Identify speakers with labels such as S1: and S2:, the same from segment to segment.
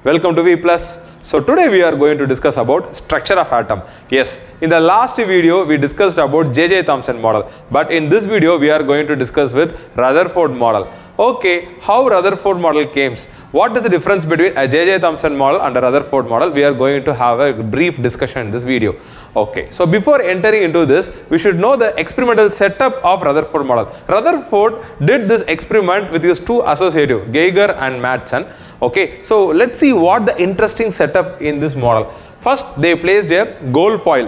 S1: Welcome to V+. So today we are going to discuss about structure of atom. Yes, in the last video we discussed about J.J. Thomson model, but in this video we are going to discuss with Rutherford model. Okay, how Rutherford model came? What is the difference between a J.J. Thomson model and a Rutherford model? We are going to have a brief discussion in this video. Okay, so before entering into this, we should know the experimental setup of Rutherford model. Rutherford did this experiment with his two associative, Geiger and Madsen. Okay, so let's see what the interesting setup in this model. First, they placed a gold foil.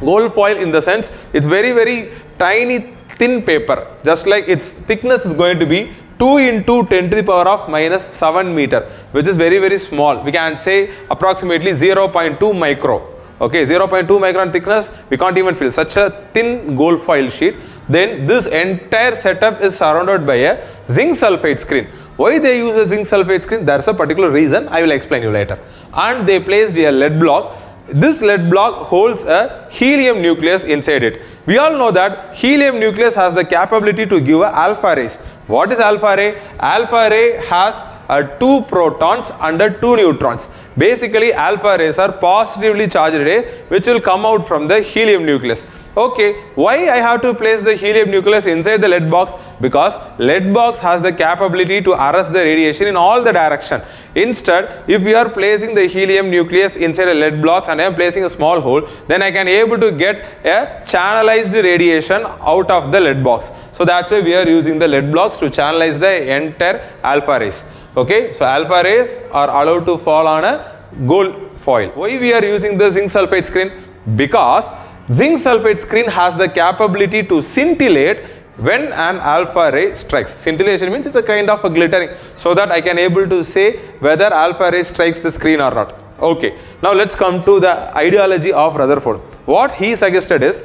S1: Gold foil in the sense, it's very tiny thin paper, just like its thickness is going to be 2 into 10 to the power of minus 7 meter, which is very small. We can say approximately 0.2 micro. Okay, 0.2 micron thickness, we can't even feel such a thin gold foil sheet. Then this entire setup is surrounded by a zinc sulfide screen. Why they use a zinc sulfide screen? There's a particular reason, I will explain you later. And they placed a lead block. This lead block holds a helium nucleus inside it. We all know that helium nucleus has the capability to give a alpha rays. What is alpha ray? Alpha ray has 2 protons and 2 neutrons. Basically, alpha rays are positively charged ray which will come out from the helium nucleus. Okay, why I have to place the helium nucleus inside the lead box? Because lead box has the capability to arrest the radiation in all the direction. Instead, if we are placing the helium nucleus inside a lead box and I am placing a small hole, then I can able to get a channelized radiation out of the lead box. So that's why we are using the lead blocks to channelize the entire alpha rays. Okay, so alpha rays are allowed to fall on a gold foil. Why we are using the zinc sulfide screen? Because zinc sulfide screen has the capability to scintillate when an alpha ray strikes. Scintillation means it's a kind of a glittering, so that I can able to say whether alpha ray strikes the screen or not. Okay, now let's come to the ideology of Rutherford. What he suggested is,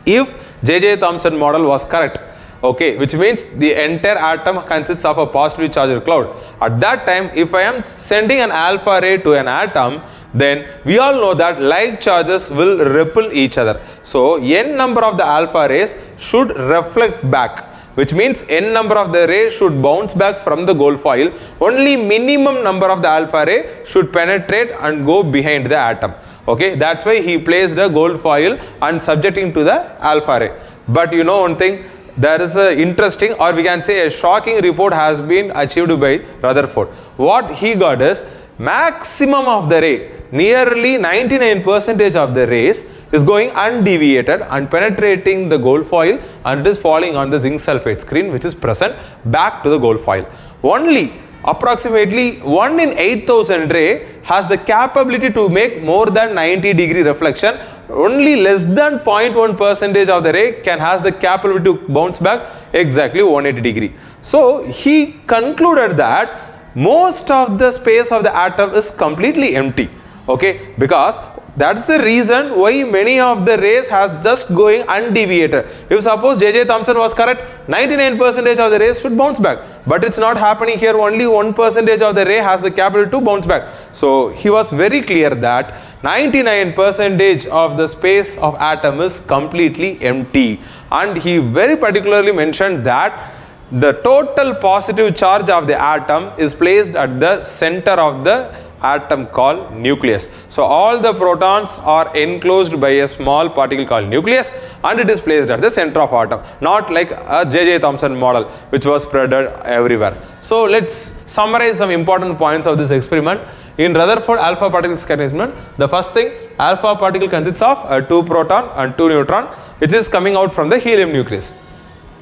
S1: if J.J. Thomson model was correct, okay, which means the entire atom consists of a positively charged cloud. At that time, if I am sending an alpha ray to an atom, then we all know that like charges will repel each other. So n number of the alpha rays should reflect back, which means n number of the rays should bounce back from the gold foil. Only minimum number of the alpha ray should penetrate and go behind the atom. Okay, that's why he placed a gold foil and subjecting to the alpha ray. But you know one thing, there is a interesting, or we can say a shocking report has been achieved by Rutherford. What he got is maximum of the ray, nearly 99% of the rays is going undeviated and penetrating the gold foil and is falling on the zinc sulfide screen which is present back to the gold foil. Only approximately 1 in 8,000 ray has the capability to make more than 90-degree reflection. Only less than 0.1% of the ray can has the capability to bounce back exactly 180 degree. So he concluded that most of the space of the atom is completely empty. Okay, because that's the reason why many of the rays has just going undeviated. If suppose J.J. Thomson was correct, 99% of the rays should bounce back, but it's not happening here. Only 1% of the ray has the capability to bounce back. So he was very clear that 99% of the space of atom is completely empty, and he very particularly mentioned that the total positive charge of the atom is placed at the center of the atom called nucleus. So all the protons are enclosed by a small particle called nucleus, and it is placed at the center of atom, not like a J.J. Thomson model which was spread everywhere. So let's summarize some important points of this experiment. In Rutherford alpha particle experiment, the first thing, alpha particle consists of a 2 proton and 2 neutron which is coming out from the helium nucleus.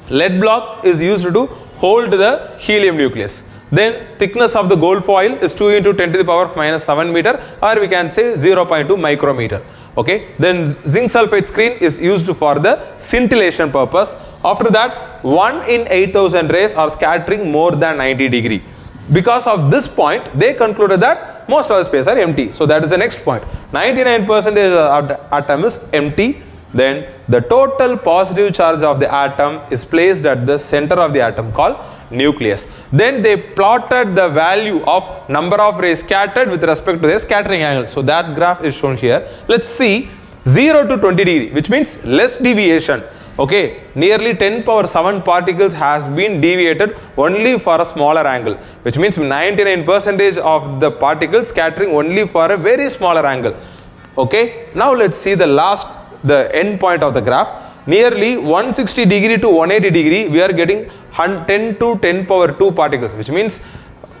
S1: Lead block is used to hold the helium nucleus. Then thickness of the gold foil is 2 into 10 to the power of minus 7 meter, or we can say 0.2 micrometer. Okay, then zinc sulfide screen is used for the scintillation purpose. After that, 1 in 8,000 rays are scattering more than 90 degree. Because of this point, they concluded that most of the space are empty. So that is the next point. 99% of the atom is empty. Then the total positive charge of the atom is placed at the center of the atom called nucleus. Then they plotted the value of number of rays scattered with respect to their scattering angle. So that graph is shown here. Let's see 0 to 20 degree, which means less deviation. Okay, nearly 10 power 7 particles has been deviated only for a smaller angle, which means 99% of the particles scattering only for a very smaller angle. Okay, now let's see the end point of the graph. Nearly 160 degree to 180 degree, we are getting 10 to 10 power 2 particles, which means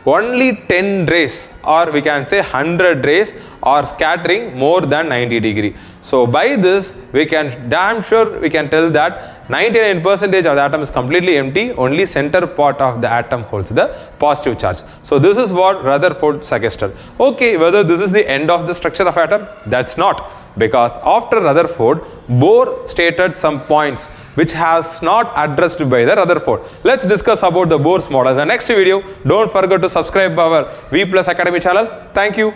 S1: only 10 rays, or we can say 100 rays are scattering more than 90 degree. So by this we can damn sure we can tell that 99% of the atom is completely empty, only center part of the atom holds the positive charge. So this is what Rutherford suggested. Okay, whether this is the end of the structure of atom? That's not, because after Rutherford, Bohr stated some points which has not addressed by the Rutherford. Let's discuss about the Bohr's model in the next video. Don't forget to subscribe our V Plus Academy channel. Thank you.